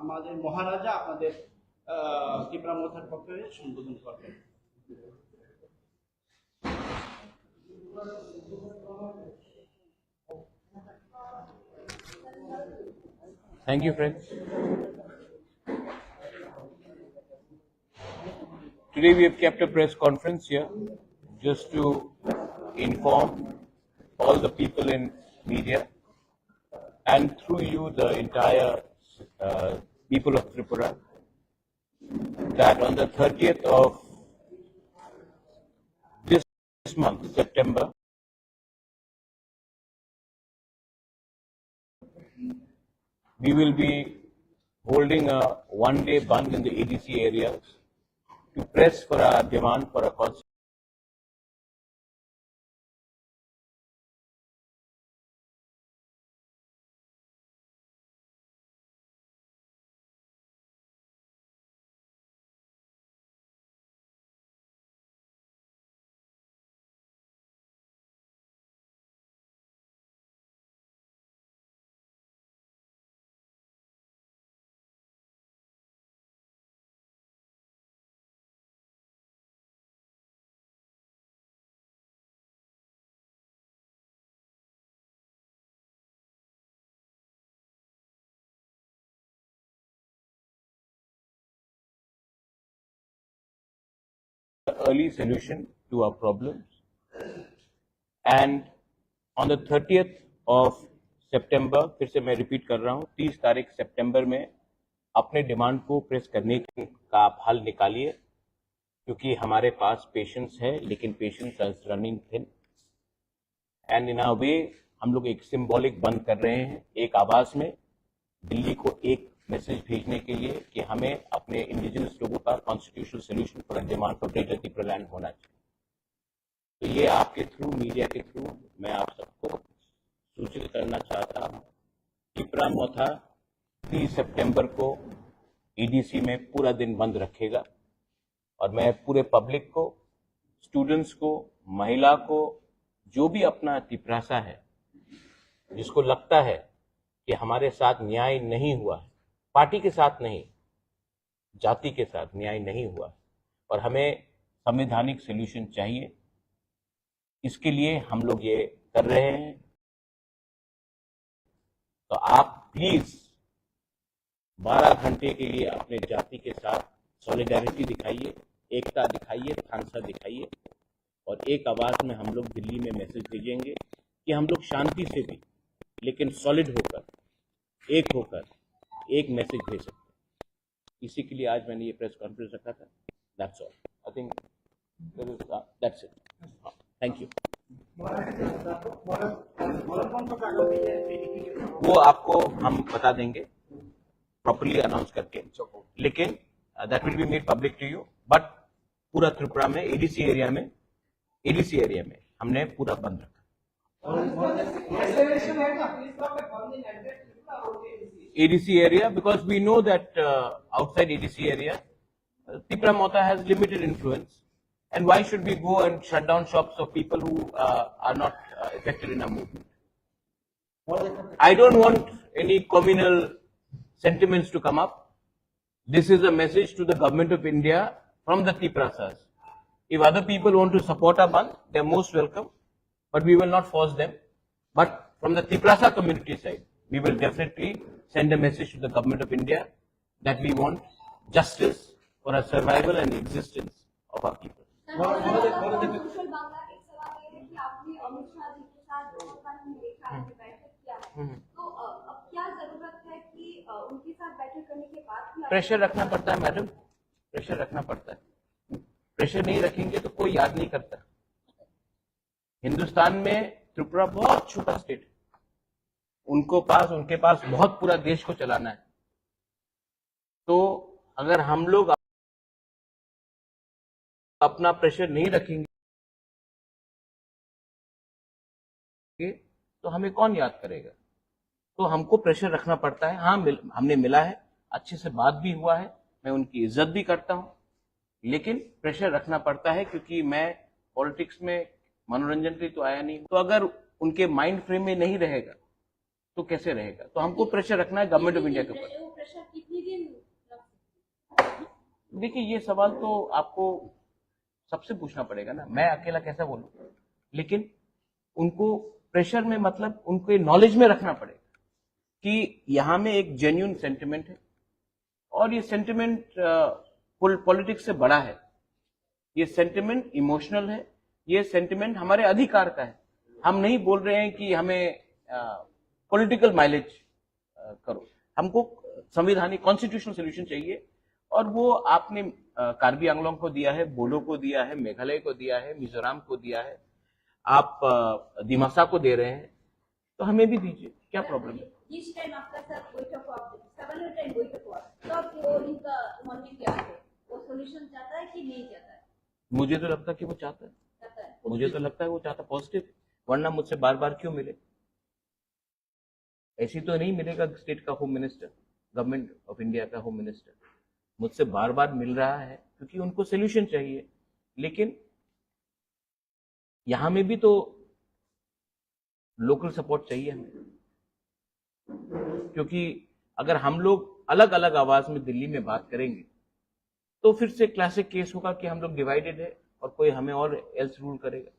আমাদের মহারাজা আপনাদের ত্রিপুরা মথার পক্ষে সম্বোধন করবেন। Thank you, friends. Today we have kept a press conference here just to inform all the people in media and through you the entire people of Tripura that on the 30th of this month, September, we will be holding a one-day band in the ADC areas to press for our demand for a constitutional early solution to our problems. And on the 30th of September, फिर से मैं repeat कर रहा हूँ, 30 तारीख सितंबर में अपने demand को प्रेस करने का आप हल निकालिए, क्योंकि हमारे पास पेशेंस है, लेकिन patience is running thin and in a way हम लोग एक सिंबॉलिक बंद कर रहे हैं, एक आवाज में दिल्ली को एक मैसेज भेजने के लिए कि हमें अपने इंडिजिनस लोगों का constitutional solution for demand for greater Tripura land होना चाहिए। तो ये आपके थ्रू, मीडिया के थ्रू मैं आप सबको सूचित करना चाहता हूँ। त्रिपुरा मोथा 30 सितंबर को ईडीसी में पूरा दिन बंद रखेगा और मैं पूरे पब्लिक को, स्टूडेंट्स को, महिला को, जो भी अपना त्रिपुरासा है, जिसको लगता है कि हमारे साथ न्याय नहीं हुआ है, पार्टी के साथ नहीं, जाति के साथ न्याय नहीं हुआ है और हमें संवैधानिक सॉल्यूशन चाहिए, इसके लिए हम लोग ये कर रहे हैं। तो आप प्लीज 12 घंटे के लिए अपने जाति के साथ सॉलिडारिटी दिखाइए, एकता दिखाइए, थानसा दिखाइए और एक आवाज में हम लोग दिल्ली में मैसेज भेजेंगे कि हम लोग शांति से भी लेकिन सॉलिड होकर, एक होकर एक मैसेज भेज सकते हैं। इसी के लिए आज मैंने ये प्रेस कॉन्फ्रेंस रखा था। That's all, I think that's it. Thank you. वो आपको हम बता देंगे प्रॉपर्ली अनाउंस करके, लेकिन that will be made public to you. But पूरा त्रिपुरा में एडीसी एरिया में हमने पूरा बंद रखा। ADC area, because we know that outside ADC area, Tripura Mota has limited influence, and why should we go and shut down shops of people who are not affected in our movement? I don't want any communal sentiments to come up. This is a message to the government of India from the Triprasas. If other people want to support our band, they are most welcome, but we will not force them. But from the Triprasa community side, we will definitely send a message to the government of India that we want justice for our survival and existence of our people. Pressure रखना पड़ता है madam, pressure रखना पड़ता है। Pressure नहीं रखेंगे तो कोई याद नहीं करता। हिंदुस्तान में त्रिपुरा बहुत छोटा स्टेट है, उनके पास बहुत पूरा देश को चलाना है। तो अगर हम लोग अपना प्रेशर नहीं रखेंगे तो हमें कौन याद करेगा? तो हमको प्रेशर रखना पड़ता है। हाँ, हमने मिला है, अच्छे से बात भी हुआ है, मैं उनकी इज्जत भी करता हूं, लेकिन प्रेशर रखना पड़ता है क्योंकि मैं पॉलिटिक्स में मनोरंजन के लिए तो आया नहीं। तो अगर उनके माइंड फ्रेम में नहीं रहेगा तो कैसे रहेगा? तो हमको प्रेशर रखना है गवर्नमेंट ऑफ इंडिया के ऊपर। प्रेशर कितनी दिन लग सकती है? देखिए, ये सवाल तो आपको सबसे पूछना पड़ेगा ना, मैं अकेला कैसा बोलूं। लेकिन उनको प्रेशर में मतलब उनके नॉलेज में रखना पड़ेगा कि यहाँ में एक जेन्युइन सेंटिमेंट है और ये सेंटिमेंट पॉलिटिक्स से बड़ा है। ये सेंटिमेंट इमोशनल है, ये सेंटिमेंट हमारे अधिकार का है। हम नहीं बोल रहे हैं कि हमें पॉलिटिकल माइलेज करो, हमको संविधानिक कॉन्स्टिट्यूशनल सोल्यूशन चाहिए। और वो आपने कार्बी आंगलोंग को दिया है, बोडो को दिया है, मेघालय को दिया है, मिजोरम को दिया है, आप दिमासा को दे रहे हैं, तो हमें भी दीजिए, क्या प्रॉब्लम है। इस टाइम आपका साथ बैठक हुआ, 7 टाइम बैठक हुआ, तब वो इनका मन में क्या है? वो सॉल्यूशन चाहता है कि नहीं चाहता है? मुझे तो लगता है कि वो चाहता है, चाहता है। मुझे तो लगता है वो चाहता पॉजिटिव, वरना मुझसे बार बार क्यों मिले। ऐसी तो नहीं मिलेगा स्टेट का home minister, government of India का होम मिनिस्टर मुझसे बार बार मिल रहा है क्योंकि उनको सोल्यूशन चाहिए। लेकिन यहां में भी तो लोकल सपोर्ट चाहिए हमें, क्योंकि अगर हम लोग अलग अलग आवाज में दिल्ली में बात करेंगे तो फिर से क्लासिक केस होगा कि हम लोग डिवाइडेड है और कोई हमें और एल्स रूल करेगा।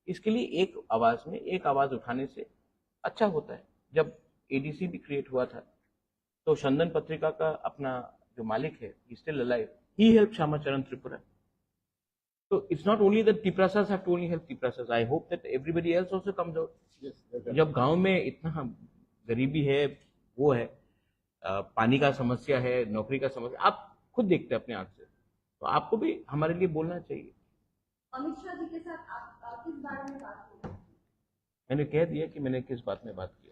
इसके लिए एक आवाज में एक आवाज उठाने से अच्छा होता है। जब एडीसी भी क्रिएट हुआ था तो चंदन पत्रिका का अपना जो मालिक है, still alive, he help Shyamacharan Tripura. तो it's not only that Tiprasas have to only help Tiprasas, I hope that everybody else also comes out. जब गांव में इतना गरीबी है, वो है, पानी का समस्या है, नौकरी का समस्या, आप खुद देखते हैं अपने आंख से, तो आपको भी हमारे लिए बोलना चाहिए। अमित शाह जी के साथ आप किस बारे में बात की? मैंने कह दिया कि मैंने किस बात में बात किया।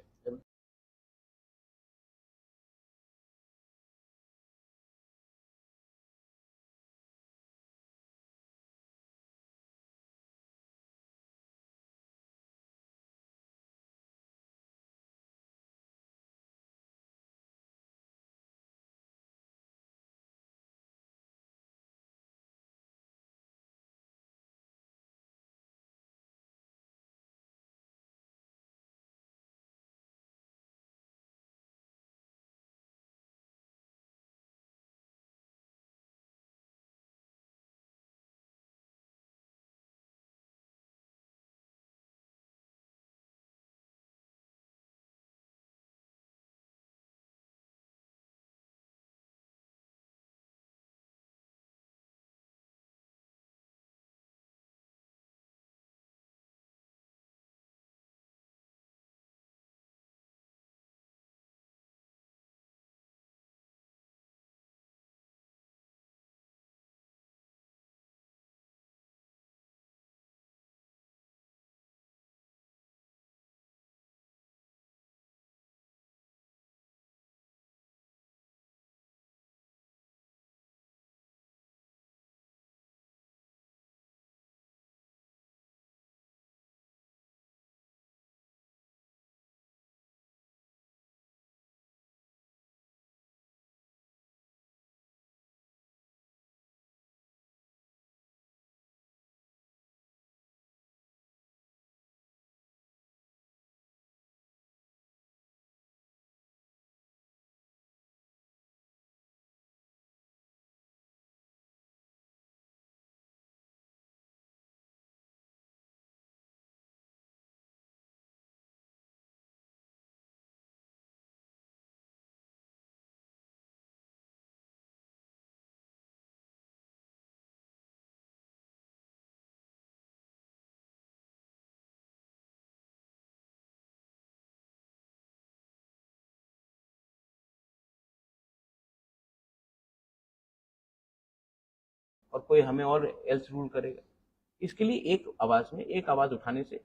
और कोई हमें और एल्स रूल करेगा। इसके लिए एक आवाज में एक आवाज उठाने से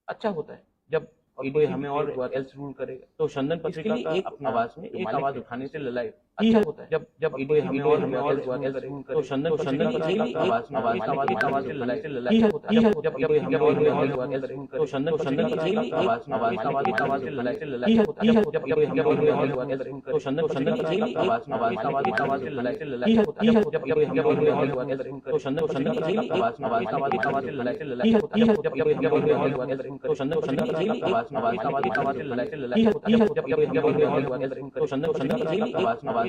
अच्छा होता है। जब कोई हमें और एल्स रूल करेगा तो चंदन पत्रिका का एक आवाज में एक आवाज उठाने से लड़ाई अच्छा होता है। जब कोई हमें और एल्स रूल करेगा तो चंदन की एक आवाज से लड़ाई होता है। जब कोई हमें और एल्स रूल करेगा तो चंदन की एक आवाज से लड़ाई होता है। जब कोई हमें और एल्स रूल करेगा तो चंदन की एक आवाज से लड़ाई होता है। जब कोई हमें और एल्स रूल करेगा तो चंदन की एक आवाज से लड़ाई होता है। जब कोई हमें और एल्स रूल करेगा तो चंदन की एक आवाज से लड़ाई होता है। जब कोई हमें और एल्स रूल करेगा तो चंदन की एक आवाज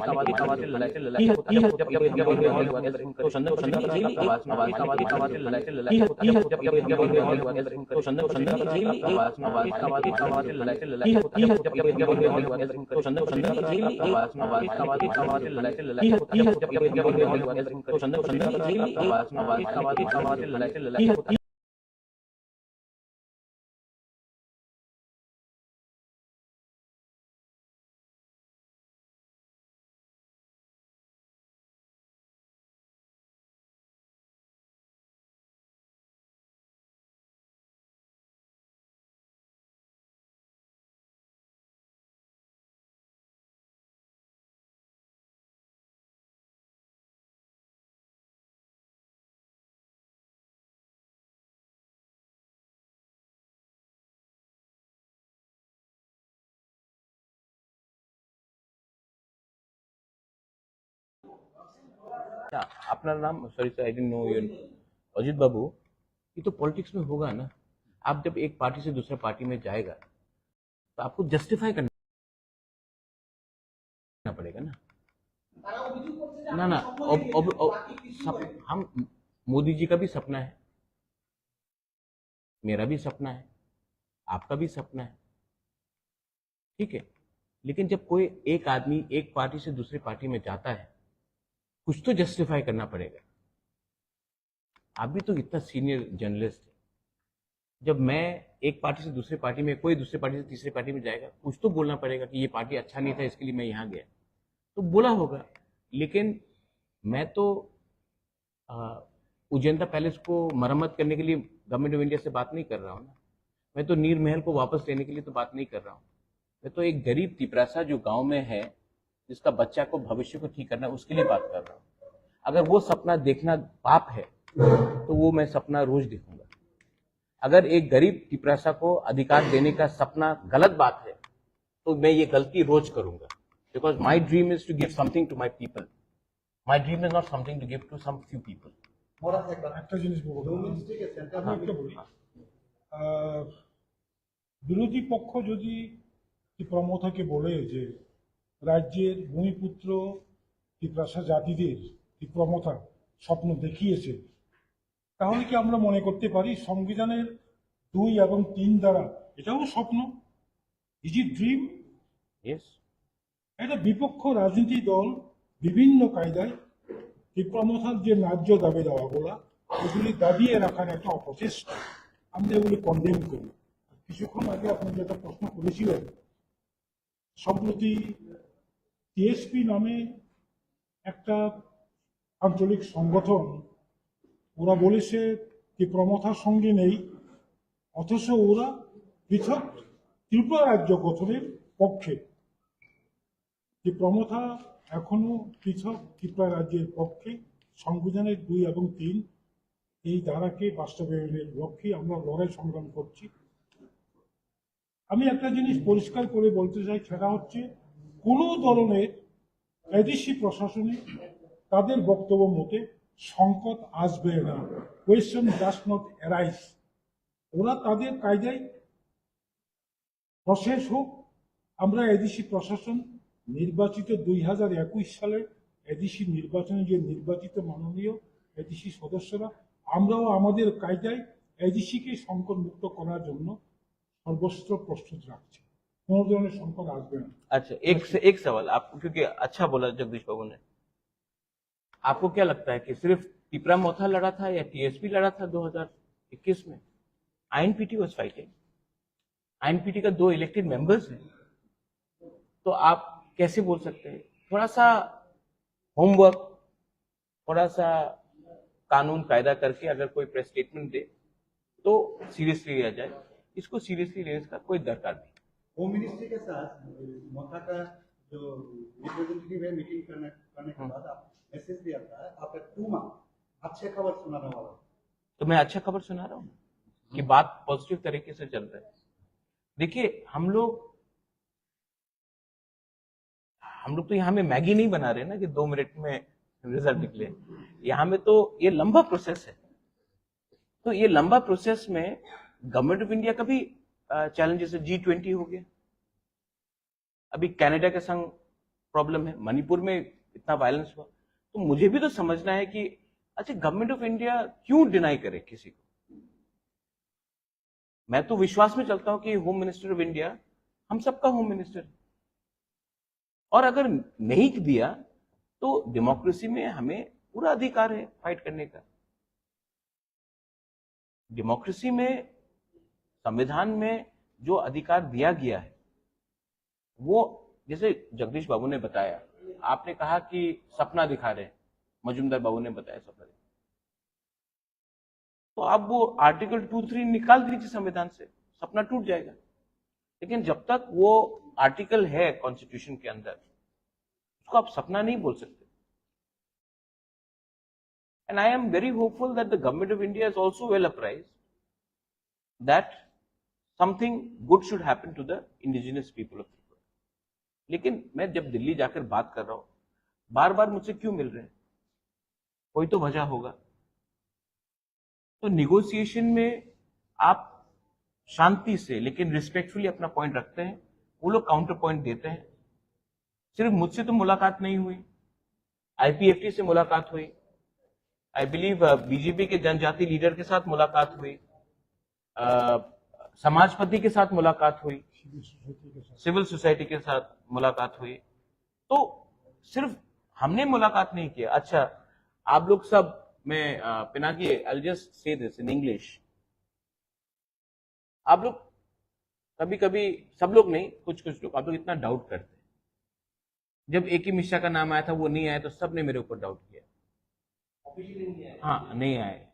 अपना नाम, sorry sir I didn't know your, Ajit Babu, ये तो पॉलिटिक्स में होगा ना। आप जब एक पार्टी से दूसरे पार्टी में जाएगा तो आपको जस्टिफाई करना पड़ेगा ना। ना हम, मोदी जी का भी सपना है, मेरा भी सपना है, आपका भी सपना है, ठीक है। लेकिन जब कोई एक आदमी एक पार्टी से दूसरी पार्टी में जाता है, कुछ तो जस्टिफाई करना पड़ेगा। आप भी तो इतना सीनियर जर्नलिस्ट है, जब मैं एक पार्टी से दूसरी पार्टी में, कोई दूसरी पार्टी से तीसरी पार्टी में जाएगा, कुछ तो बोलना पड़ेगा कि ये पार्टी अच्छा नहीं था इसके लिए मैं यहां गया, तो बोला होगा। लेकिन मैं तो उजेंदा पैलेस को मरम्मत करने के लिए गवर्नमेंट ऑफ इंडिया से बात नहीं कर रहा हूँ ना। मैं तो नीर महल को वापस लेने के लिए तो बात नहीं कर रहा हूँ। मैं तो एक गरीब तिपरासा जो गांव में है, जिसका बच्चा को भविष्य को ठीक करना है, उसके लिए बात कर रहा हूँ। अगर वो सपना देखना पाप है तो वो मैं सपना रोज देखूंगा। अगर एक गरीब तिपरासा को अधिकार देने का सपना गलत बात है तो मैं ये गलती रोज करूंगा। Because my dream is to give something to my people. My dream is not something to give to some few people. একটা জিনিস বলবো, আমি একটা বলি, বিরোধী পক্ষ যদি প্রমথাকে বলে যে রাজ্যের ভূমিপুত্র তিপ্রাসা জাতিদের প্রমথা স্বপ্ন দেখিয়েছে, তাহলে কি আমরা মনে করতে পারি সংবিধানের 2 এবং 3 দ্বারা এটাও স্বপ্ন? Is it dream? Yes. একটা বিপক্ষ রাজনীতি দল বিভিন্ন কায়দায় প্রমথার যে ন্যায্য দাবি দেওয়াগুলা, এগুলি দাবিয়ে রাখার একটা অপচেষ্টা, আমরা এগুলি কন্ডেম করি। কিছুক্ষণ আগে আপনি যেটা প্রশ্ন করেছিলেন, সম্প্রতি টিএসপি নামে একটা আঞ্চলিক সংগঠন, ওরা বলেছে যে প্রমথার সঙ্গে নেই, অথচ ওরা পৃথক ত্রিপুরা রাজ্য গঠনের পক্ষে। যে প্রমথা এখনো পৃথক ত্রিপুরা রাজ্যের পক্ষে, সংবিধানের 2 এবং 3 এই ধারাকে বাস্তবায়নের লক্ষ্যে আমরা লড়াই সংগ্রাম করছি। আমি একটা জিনিস পরিষ্কার করে বলতে চাই, সেটা হচ্ছে কোনো ধরনের এডিসি প্রশাসনে তাদের বক্তব্য মতে সংকট আসবে না, কোয়েশ্চন ডাস নট অ্যারাইজ। ওরা তাদের কায়দায় প্রসেস হোক। আমরা এডিসি প্রশাসন নির্বাচিত 2021 সালের এডিসি নির্বাচনে যে নির্বাচিত মাননীয় এডিসি সদস্যরা, আমরাও আমাদের কায়দায় এডিসিকে সংকট মুক্ত করার জন্য সর্বস্ত্র প্রস্তুত রাখছি। কোনো ধরনের সংকট আসবে না। अच्छा, एक सवाल आपको, क्योंकि अच्छा बोला जगदीश बाबू ने, आपको क्या लगता है कि सिर्फ टिपरा मोथा लड़ा था या टीएसपी लड़ा था 2021 में? आईएनपीटी वाज फाइटिंग। आईएनपीटी का 2 इलेक्टेड मेंबर्स हैं, तो आप कैसे बोल सकते हैं? थोड़ा सा होमवर्क, थोड़ा सा कानून कायदा करके अगर कोई प्रेस स्टेटमेंट दे तो सीरियसली लिया जाए। इसको सीरियसली लेने का कोई दरकार नहीं। होम मिनिस्ट्री के साथ मोथा का जो रिप्रेजेंटेटिव है, मीटिंग करने के बाद आप मैसेज दिया था, आपका 2 मंथ अच्छे खबर सुनाने वाला। तो मैं अच्छा खबर सुना रहा हूँ कि बात पॉजिटिव तरीके से चल रहा है। देखिए, हम लोग तो यहाँ में मैगी नहीं बना रहे ना कि 2 मिनट में रिजल्ट निकले। यहाँ में तो ये लंबा प्रोसेस है। तो ये लंबा प्रोसेस में गवर्नमेंट ऑफ इंडिया का भी चैलेंजेस है। G20 हो गया, अभी कनाडा के संग प्रॉब्लम है, मणिपुर में इतना वायलेंस हुआ, तो मुझे भी तो समझना है कि अच्छा गवर्नमेंट ऑफ इंडिया क्यों डिनाई करे किसी को। मैं तो विश्वास में चलता हूं कि होम मिनिस्टर ऑफ इंडिया हम सबका होम मिनिस्टर है, और अगर नहीं दिया तो डेमोक्रेसी में हमें पूरा अधिकार है फाइट करने का। डेमोक्रेसी में, संविधान में जो अधिकार दिया गया है वो, जैसे जगदीश बाबू ने बताया, आपने कहा कि सपना दिखा रहे हैं, मजुमदार बाबू ने बताया सपना, तो आप वो आर्टिकल 2-3 निकाल दीजिए संविधान से, सपना टूट जाएगा। लेकिन जब तक वो आर्टिकल है कॉन्स्टिट्यूशन के अंदर, उसको आप सपना नहीं बोल सकते। And I am very hopeful that the government of India is also well apprised that something good should happen to the indigenous people of Tripura. लेकिन मैं जब दिल्ली जाकर बात कर रहा हूं, बार बार मुझसे क्यों मिल रहे हैं, कोई तो वजह होगा। तो निगोशिएशन में आप शांति से लेकिन रिस्पेक्टफुली अपना पॉइंट रखते हैं, वो लोग काउंटर पॉइंट देते हैं। सिर्फ मुझसे तो मुलाकात नहीं हुई, आईपीएफटी से मुलाकात हुई, आई बिलीव बीजेपी के जनजाति लीडर के साथ मुलाकात हुई, समाजपति के साथ मुलाकात हुई, सिविल सोसाइटी के साथ मुलाकात हुई। तो सिर्फ हमने मुलाकात नहीं किया। अच्छा, आप लोग सब, मैं Pinaki, I'll just say this in English, आप लोग कभी कभी, सब लोग नहीं, कुछ कुछ लोग, आप लोग इतना डाउट करते हैं। जब ए.के. मिश्रा का नाम आया था, वो नहीं आया, तो सबने मेरे ऊपर डाउट किया। हाँ, नहीं आए,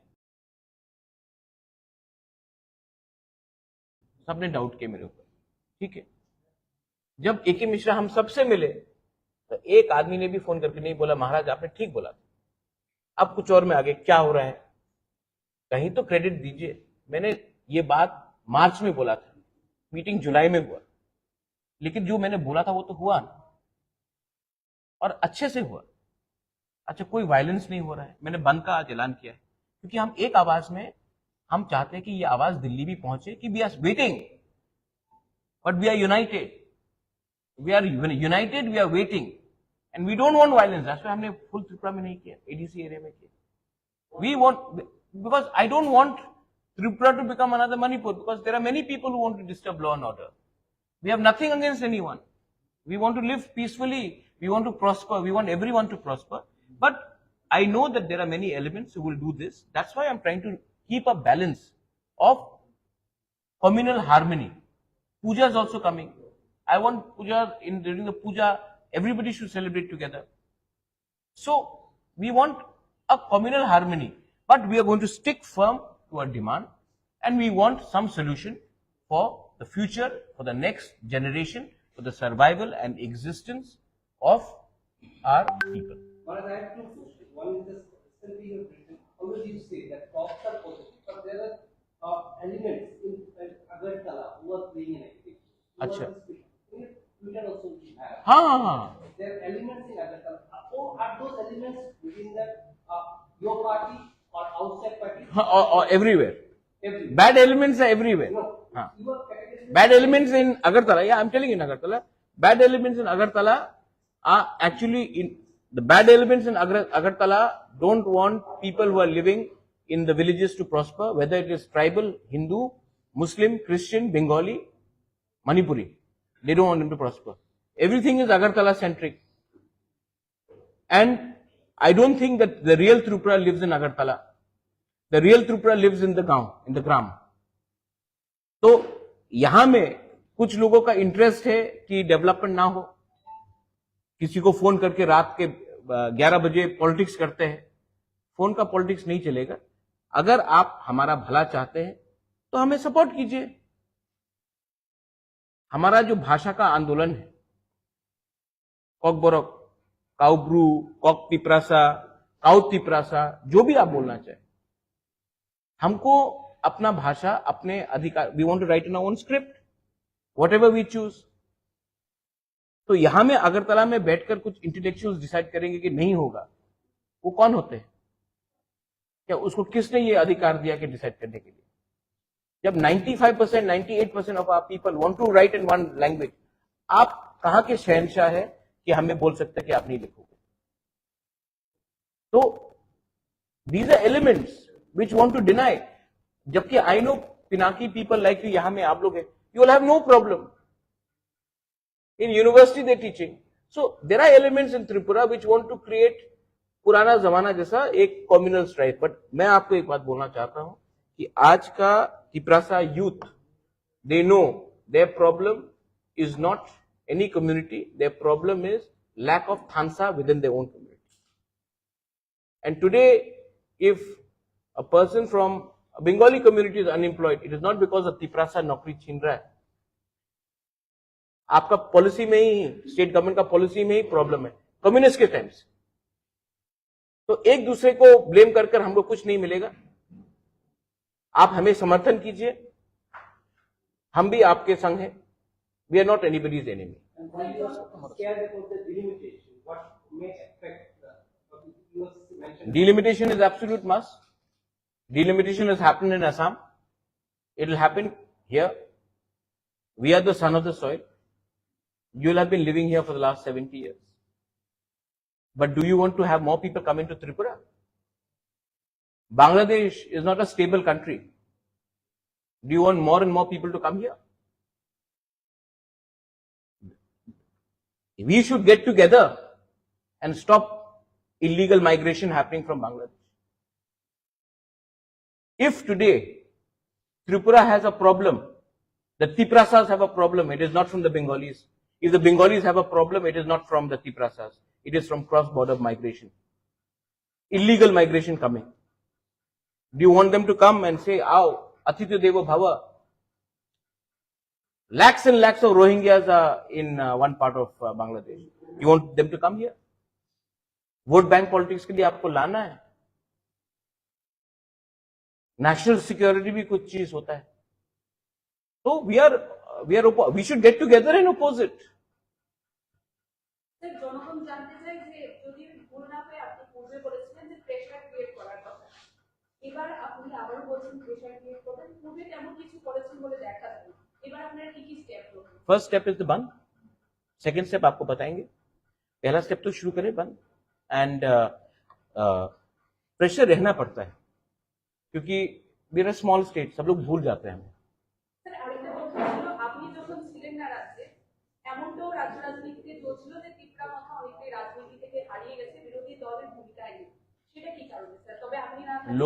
सबने डाउट किया मेरे ऊपर, ठीक है। जब ए.के. मिश्रा हम सबसे मिले, तो एक आदमी ने भी फोन करके नहीं बोला महाराज आपने ठीक बोला था, अब कुछ और में आगे क्या हो रहा है, कहीं तो क्रेडिट दीजिए। मैंने ये बात मार्च में बोला था, मीटिंग जुलाई में हुआ, लेकिन जो मैंने बोला था वो तो हुआ ना, और अच्छे से हुआ। अच्छा, कोई वायलेंस नहीं हो रहा है, मैंने बंद का आज ऐलान किया है, क्योंकि हम एक आवाज में, हम चाहते हैं कि ये आवाज दिल्ली भी पहुंचे कि we are waiting, but we are united, we are united, we are waiting, and we don't want violence. ऐसा हमने फुल त्रिपुरा में नहीं किया, एडीसी एरिया में किया। We want, because I don't want Tripura to become another Manipur, because there are many people who want to disturb law and order. We have nothing against anyone. We want to live peacefully. We want to prosper. We want everyone to prosper. But I know that there are many elements who will do this. That's why I'm trying to keep a balance of communal harmony. Puja is also coming. I want puja, during the puja, everybody should celebrate together. So we want a communal harmony, but we are going to stick firm to our demand, and we want some solution for the future, for the next generation, for the survival and existence of our people. But I have two questions. One is this, recently you have written, always you say that cops are positive, but there are elements in Agartala who are playing an activity. Achha. You can also have. हाँ, There are elements in Agartala. Are those elements within that your party or outside party? or everywhere. Everywhere. Bad elements are everywhere. No. हाँ. You are categorizing. Bad elements in Agartala, yeah, I'm telling you in Agartala, bad elements in Agartala are actually in, the bad elements in Agartala don't want people who are living in the villages to prosper, whether it is tribal, Hindu, Muslim, Christian, Bengali, Manipuri. They don't want them to prosper. Everything is Agartala centric. And I don't think that the real Tripura lives in Agartala. The real Tripura lives in the गांव, in the gram. तो यहां में कुछ लोगों का interest है कि development ना हो, किसी को फोन करके रात के 11 बजे पॉलिटिक्स करते हैं। फोन का पॉलिटिक्स नहीं चलेगा। अगर आप हमारा भला चाहते हैं तो हमें सपोर्ट कीजिए। हमारा जो भाषा का आंदोलन है, कॉकबोरक, काउब्रू, कॉक तिपरासा, काउ तिपरासा, जो भी आप बोलना चाहें, हमको अपना भाषा, अपने अधिकार, we want to write in our own script, whatever we choose. तो यहां में अगरतला में बैठकर कुछ इंटेलेक्चुअल्स डिसाइड करेंगे कि नहीं होगा, वो कौन होते हैं? क्या उसको किसने ये अधिकार दिया कि डिसाइड करने के लिए? जब 95%, 98% of our people want to write in one language, आप कहां के शहंशाह है कि हमें बोल सकते कि आप नहीं लिखोगे। तो these are elements which want to deny, जबकि I know Pinaki people like you, यहां में आप लोग हैं, you will have no problem. In university they're teaching. So there are elements in Tripura which want to create पुराना जमाना जैसा एक कम्युनल स्ट्राइक। बट मैं आपको एक बात बोलना चाहता हूं कि आज का Tiprasa youth, they know their problem is not any community, their problem is lack of thansa within their own community. And today, if a person from a Bengali community is unemployed, it is not because of Tiprasa नौकरी छीन रहा है, आपका policy में ही, state government का policy में ही problem है communist के टाइम से। तो एक दूसरे को ब्लेम कर कर हमको कुछ नहीं मिलेगा। आप हमें समर्थन कीजिए, हम भी आपके संग हैं। We are not anybody's enemy. And while you are scared about the delimitation, what may affect what you mentioned? Delimitation is absolute must. Delimitation has happened in Assam. It will happen here. We are the son of the soil. You will have been living here for the last 70 years. But do you want to have more people come into Tripura? Bangladesh is not a stable country. Do you want more and more people to come here? We should get together and stop illegal migration happening from Bangladesh. If today Tripura has a problem, the Tiprasas have a problem, it is not from the Bengalis. If the Bengalis have a problem, it is not from the Tiprasas. It is from cross-border migration. Illegal migration coming. Do you want them to come and say, "Aao, Atitya Devo Bhava"? Lakhs and lakhs of Rohingyas are in one part of Bangladesh. You want them to come here? Vote bank politics के लिए आपको लाना है। National security भी कुछ चीज होता है। So we should get together and oppose it. Sir, জনগণ জানতে চায় যে যদি ভুল না হয় আপনি পূর্বে বলেছিলেন যে প্রেশার ক্রিয়েট করার কথা, এবার আপনি আবারও বলছেন প্রেশার ক্রিয়েট করবেন। পূর্বে তেমন কিছু করেছেন বলে দেখা যায় না, এবার আপনারা কি কি স্টেপ নেবেন? फर्स्ट स्टेप इज द बंद, सेकेंड स्टेप आपको बताएंगे। पहला स्टेप तो शुरू करें बंद, एंड प्रेशर रहना पड़ता है क्योंकि मेरा स्मॉल स्टेट, सब लोग भूल जाते हैं हमें। স্যার, আরেকটা কথা ছিল, আপনি যখন ছিলেন না রাজ্যে, এমনটাও রাজ্য রাজনীতিতে চলছিল যে ত্রিপুরা মাথা অনেকটাই রাজনীতি থেকে হারিয়ে গেছে, বিরোধী দলের ভূমিকায় নেই। সেটা কি কারণে স্যার? তবে আপনি না থাকলে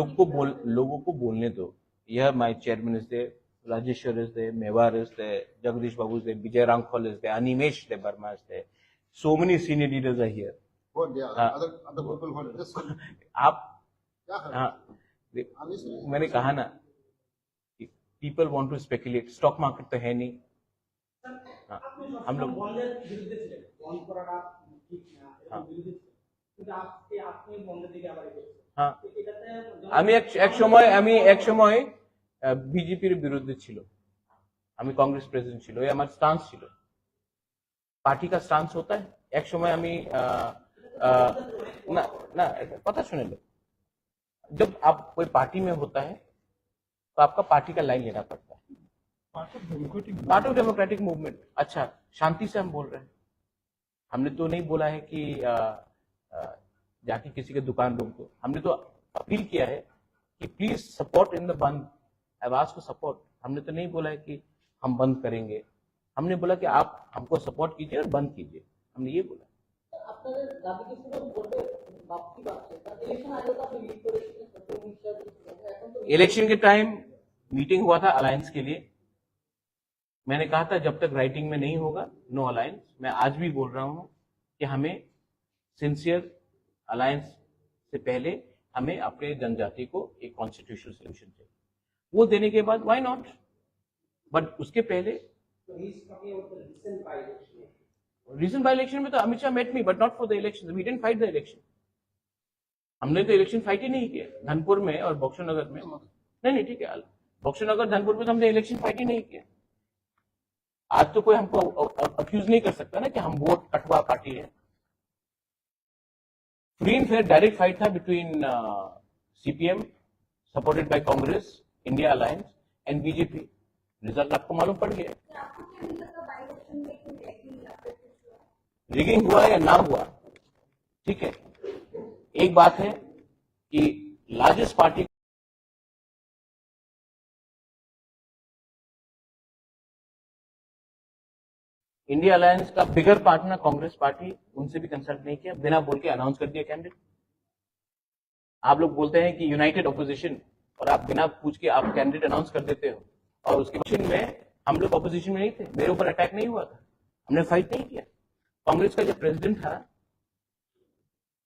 लोगों को बोलने दो। यह my chairman is there, Rajeshwar is there, Mewar is there, Jagdish Babu is there, Vijay Rangkhol is there, Animesh De Barma is there. So many senior leaders are here. What they are, other people who are just आप yeah, हाँ, I'm listening. मैंने कहा ना, people want to speculate. Stock market तो है नहीं। हाँ, हम लोग বন্ধের বিরুদ্ধে ছিলেন, বন্ধ করাটা ঠিক না, হ্যাঁ। এর বিরুদ্ধে ছিলেন। কিন্তু আজকে আপনি বন্ধের দিকে আবার এগোচ্ছেন। হ্যাঁ, এটাতে আমি এক সময় বিজেপির বিরুদ্ধে ছিল, আমি কংগ্রেস প্রেসিডেন্ট ছিল, এই আমার স্টান্স ছিল। পার্টি का স্টান্স होता है। एक समय আমি ना पता सुने लो, जब आप कोई पार्टी में होता है तो आपका पार्टी का लाइन लेना पड़ता है। Part of democratic movement. अच्छा, शांति से हम बोल रहे हैं, हमने तो नहीं बोला है कि जाके किसी के दुकान रोक दो। हमने तो अपील किया है कि प्लीज सपोर्ट इन द बंद, आवाज को सपोर्ट। हमने तो नहीं बोला है कि हम बंद करेंगे, हमने बोला कि आप हमको सपोर्ट कीजिए और बंद कीजिए, हमने ये बोला। আপনাদের দাবিকে শুধু বলতে বাপতি বাপছে ইলেকশন আগে তো আপনি লিড করেছিলেন, এখন তো इलेक्शन के टाइम मीटिंग हुआ था अलायंस के लिए, मैंने कहा था जब तक राइटिंग में नहीं होगा नो अलायंस। मैं आज भी बोल रहा हूं कि हमें सिंसियर अलायंस से पहले हमें अपने जनजाति को एक कॉन्स्टिट्यूशनल सोल्यूशन चाहिए, वो देने के बाद व्हाई नॉट, बट उसके पहले So he is talking about the recent by-election. Recent by election में तो Amit Shah met me, but not for the election. We didn't fight the election. हमने तो इलेक्शन फाइट ही नहीं किया धनपुर में और बक्सर नगर में। नहीं ठीक है, बक्सर नगर धनपुर में तो हमने इलेक्शन फाइट ही नहीं किया। आज तो कोई हमको अक्यूज नहीं कर सकता ना कि हम वोट कटवा पार्टी है। Free and fair direct fight था between CPM supported by Congress, India alliance and BJP. Result आपको मालूम पड़ गया। आपको क्या नहीं लगता बाई इलेक्शन में कोई एक्टिव या रिगिंग हुआ या ना हुआ, ठीक है, एक बात है कि लार्जेस्ट पार्टी इंडिया अलायंस का बिगर पार्टनर कांग्रेस पार्टी, उनसे भी कंसल्ट नहीं किया, बिना बोल के अनाउंस कर दिया कैंडिडेट। आप लोग बोलते हैं कि यूनाइटेड ऑपोजिशन, और आप बिना पूछ के आप कैंडिडेट अनाउंस कर देते हो, और उसके ऑपोजिशन में हम लोग ऑपोजिशन में नहीं थे, मेरे ऊपर अटैक नहीं हुआ था, हमने फाइट नहीं किया। कांग्रेस का जो प्रेसिडेंट था,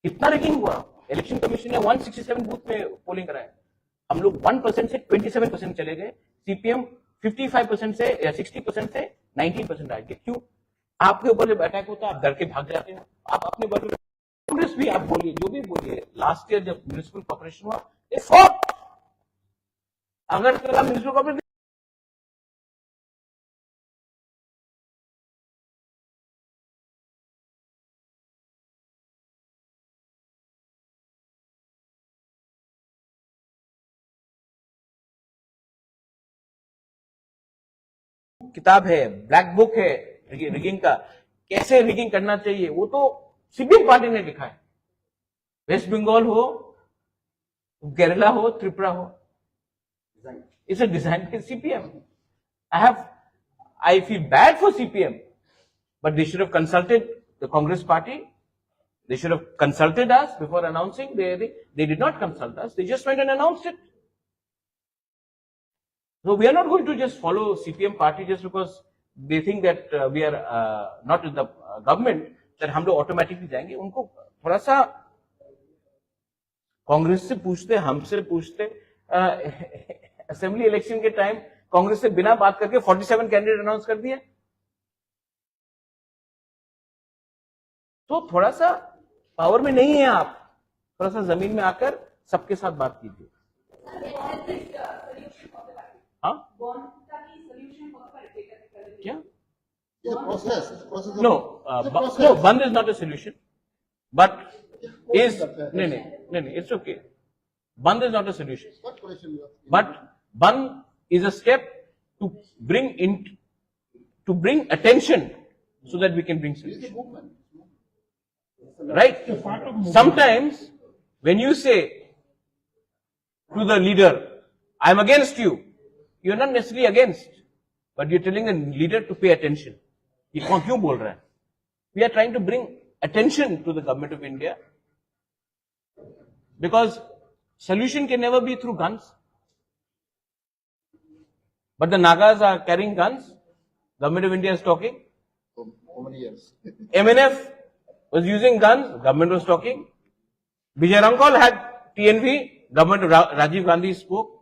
कितना रैंकिंग हुआ, इलेक्शन कमीशन ने 167 बूथ में पोलिंग कराया, हम लोग 1% से 27% चले गए, सीपीएम 55% से या 60% से 19% आ गए। क्यों? आपके ऊपर जब अटैक होता है आप डर के भाग जाते हो, आप अपने बल कांग्रेस भी आप बोलिए, जो भी बोलिए, लास्ट ईयर जब म्युनिसिपल कॉर्पोरेशन हुआ, they fought। अगर म्युनिसिपल कॉर्पोरेशन किताब है, ब्लैक बुक है रिगिंग का, कैसे रिगिंग करना चाहिए, वो तो सीपीएम पार्टी ने लिखा है। वेस्ट बंगाल हो, केरला हो, त्रिपुरा हो, it's a design by CPM. I feel bad for CPM, but they should have consulted the Congress party. They should have consulted us before announcing. They did not consult us. They just went and announced it. So we are not going to just follow CPM party just because they think that we are not in the government, that हम लोग automatically जाएंगे। उनको थोड़ा सा कांग्रेस से पूछते, हमसे पूछते। असेंबली इलेक्शन के टाइम कांग्रेस से बिना बात करके 47 कैंडिडेट अनाउंस कर दिए। तो थोड़ा सा पावर में नहीं है आप, थोड़ा सा जमीन में आकर सबके साथ बात कीजिए। हाँ क्या? No, band is not a solution, but is no, it's okay. Band is not a solution, but band is a step to bring attention so that we can bring solution. Right? Sometimes when you say to the leader, I am against you, you are not necessarily against, but you are telling the leader to pay attention. ये कौन क्यों बोल रहा है? We are trying to bring attention to the government of India, because solution can never be through guns. But the Nagas are carrying guns. Government of India is talking. How many years? MNF was using guns. Government was talking. Vijay Rankol had TNV. Government of Rajiv Gandhi spoke.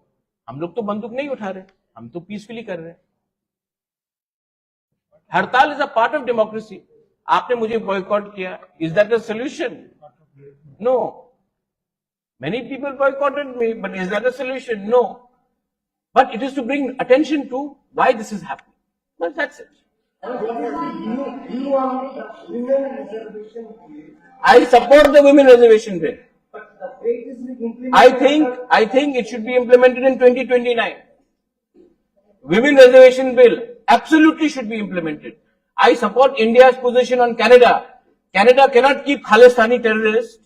हम लोग तो बंदूक नहीं उठा रहे, हम तो peacefully कर रहे हैं। हड़ताल is a part of democracy. आपने मुझे बॉयकॉट किया, is that a solution? No. Many people boycotted me, but is that a solution? No. But it is to bring attention to why this is happening. But that's it. I support the women reservation bill. I think it should be implemented in 2029. Women reservation bill absolutely should be implemented. I support India's position on Canada. Canada cannot keep Khalistani terrorists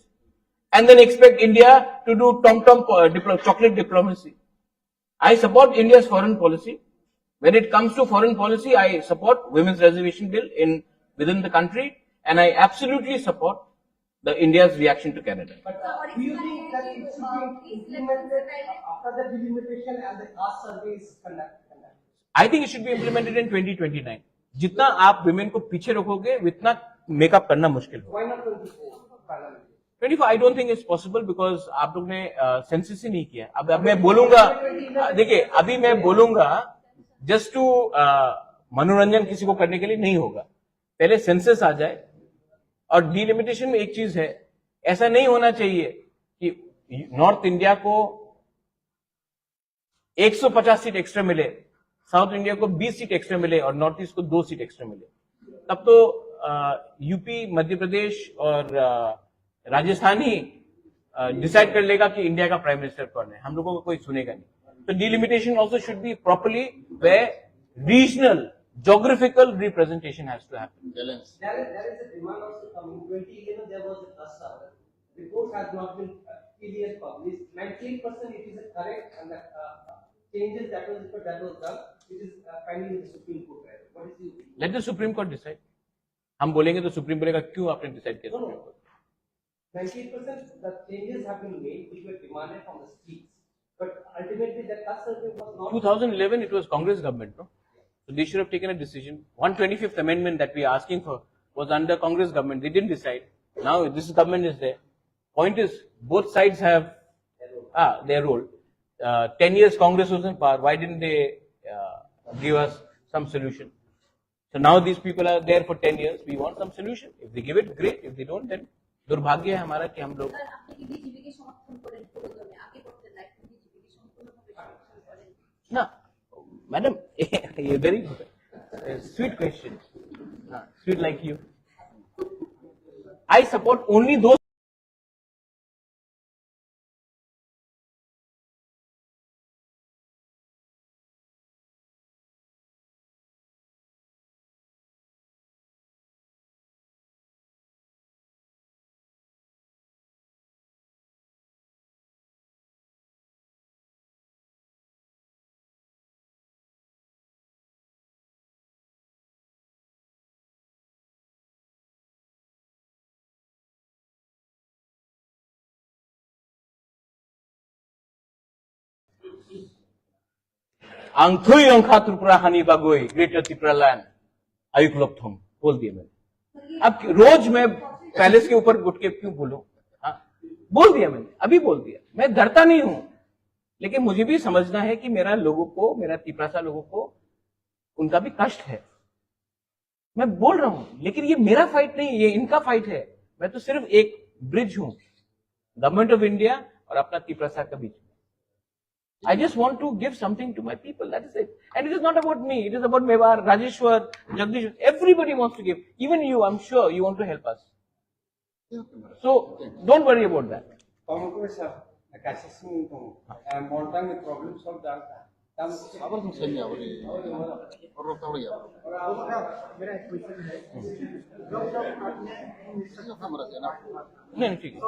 and then expect India to do tom-tom chocolate diplomacy. I support India's foreign policy. When it comes to foreign policy, I support women's reservation bill within the country, and I absolutely support the India's reaction to Canada. But do you think that it should be implemented after the delimitation and the caste survey is conducted? I think it should be implemented in 2029. जितना आप women को पीछे रखोगे, उतना makeup करना मुश्किल होगा। Why not 24? 24 I don't think it's possible because आप लोग ने सेंसस ही नहीं किया। अब मैं बोलूंगा, देखिए अभी मैं बोलूंगा जस्ट टू मनोरंजन किसी को करने के लिए नहीं होगा। पहले सेंसस आ जाए, और डिलिमिटेशन में एक चीज है, ऐसा नहीं होना चाहिए कि नॉर्थ इंडिया को 150 सीट एक्स्ट्रा मिले, साउथ इंडिया को 20 सीट एक्स्ट्रा मिले और नॉर्थ ईस्ट को 2 सीट एक्स्ट्रा मिले। तब तो यूपी, मध्य प्रदेश और राजस्थान ही डिसाइड कर लेगा कि इंडिया का प्राइम मिनिस्टर कौन है, हम लोगों को कोई सुनेगा नहीं। तो delimitation also should be properly where regional geographical representation has to happen. Balance. There is a demand also coming. 2011 there was a cluster. Report has not been clearly published. 98% it is a correct and the changes that was done. It is pending in the Supreme Court. Right? What is the opinion? Let the Supreme Court decide. हम बोलेंगे तो supreme बोलेगा क्यों आपने decide किया No, supreme no. Court 98% the changes have been made which were demanded from the streets. But ultimately the class survey was not. 2011 it was Congress government, no? So they should have taken a decision. 125th amendment that we are asking for was under Congress government. They didn't decide. Now this government is there. Point is, both sides have their role. 10 years Congress was in power. Why didn't they give us some solution? So now these people are there for 10 years. We want some solution. If they give it, great. If they don't, then दुर्भाग्य है हमारा कि हम लोग sir আপনি কি বিজেপিকে সমর্থন করেন পুরোদমে আগে করতেন না এখন বিজেপিকে সম্পূর্ণভাবে সমর্থন করেন ना मैडम ये very good sweet question sweet like you I support only दो आंखोई अंखा त्रिपुरा हनी बागोई ग्रेटर त्रिपुरा लैंड आयुक्लोक थम बोल दिया मैंने अब रोज मैं पैलेस के ऊपर उठ के क्यों बोलूं हाँ बोल दिया मैंने अभी बोल दिया मैं डरता नहीं हूं लेकिन मुझे भी समझना है कि मेरा लोगों को मेरा तिपरासा लोगों को उनका भी कष्ट है मैं बोल रहा हूं लेकिन ये मेरा फाइट नहीं ये इनका फाइट है मैं तो सिर्फ एक ब्रिज हूं गवर्नमेंट ऑफ इंडिया और अपना तिपरासा के बीच I just want to give something to my people. That is it. And it is not about me. It is about Mewar, Rajeshwar, Jagdish. Everybody wants to give. Even you, I'm sure you want to help us. So don't worry about that. Abang senya boleh. Orang tahu ya. Saya kamera sana. नहीं ठीक है